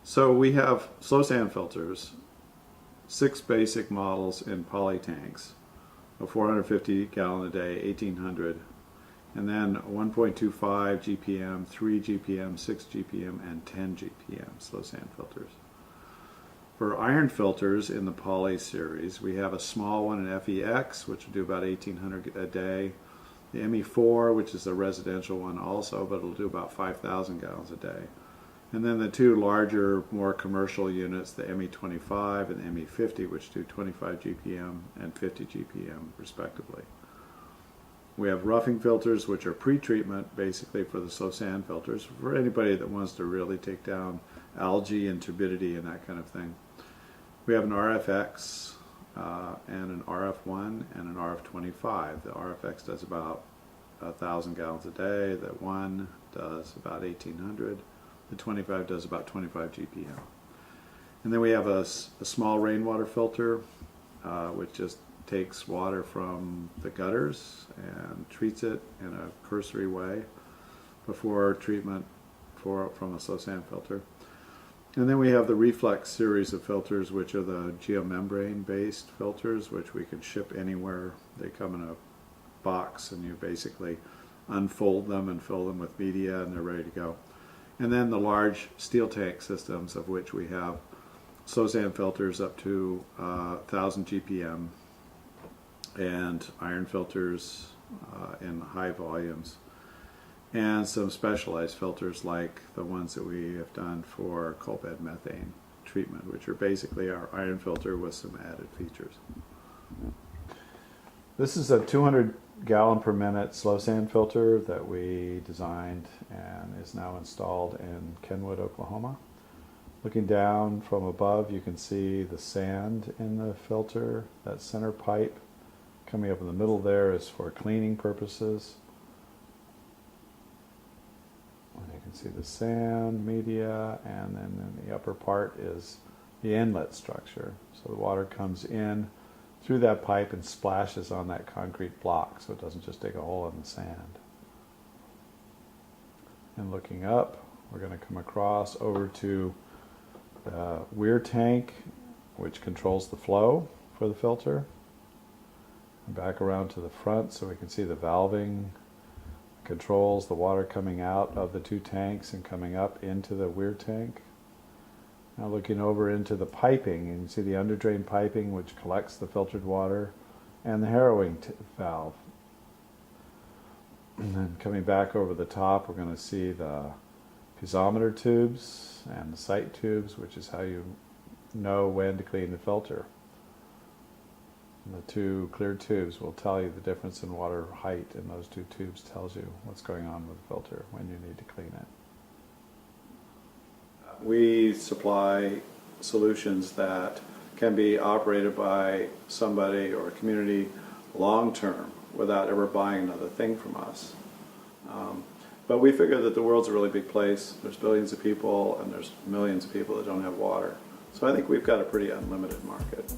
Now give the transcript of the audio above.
So we have slow sand filters, 6 basic models in poly tanks, a 450 gallon a day, 1800, and then 1.25 GPM, 3 GPM, 6 GPM, and 10 GPM slow sand filters. For iron filters in the poly series, we have a small one in FEX, which will do about 1800 a day. The ME4, which is a residential one also, but it'll do about 5,000 gallons a day. And then the two larger, more commercial units, the ME25 and the ME50, which do 25 GPM and 50 GPM respectively. We have roughing filters, which are pre-treatment, basically for the slow sand filters, for anybody that wants to really take down algae and turbidity and that kind of thing. We have an RFX and an RF1 and an RF25. The RFX does about 1,000 gallons a day. The 1 does about 1,800. The 25 does about 25 GPM. And then we have a small rainwater filter, which just takes water from the gutters and treats it in a cursory way before treatment from a slow sand filter. And then we have the reflex series of filters, which are the geomembrane based filters, which we can ship anywhere. They come in a box and you basically unfold them and fill them with media and they're ready to go. And then the large steel tank systems, of which we have slow sand filters up to 1,000 GPM and iron filters in high volumes, and some specialized filters like the ones that we have done for coal bed methane treatment, which are basically our iron filter with some added features. This is a 200 gallon per minute slow sand filter that we designed and is now installed in Kenwood, Oklahoma. Looking down from above, you can see the sand in the filter. That center pipe coming up in the middle there is for cleaning purposes. And you can see the sand media, and then in the upper part is the inlet structure. So the water comes in through that pipe and splashes on that concrete block, so it doesn't just dig a hole in the sand. And looking up, we're going to come across over to the weir tank, which controls the flow for the filter. And back around to the front so we can see the valving controls the water coming out of the two tanks and coming up into the weir tank. Now looking over into the piping, and you see the underdrain piping, which collects the filtered water, and the harrowing valve. And then coming back over the top, we're going to see the piezometer tubes and the sight tubes, which is how you know when to clean the filter. And the two clear tubes will tell you the difference in water height, and those two tubes tells you what's going on with the filter when you need to clean it. We supply solutions that can be operated by somebody or a community long term without ever buying another thing from us. But we figure that the world's a really big place. There's billions of people and there's millions of people that don't have water. So I think we've got a pretty unlimited market.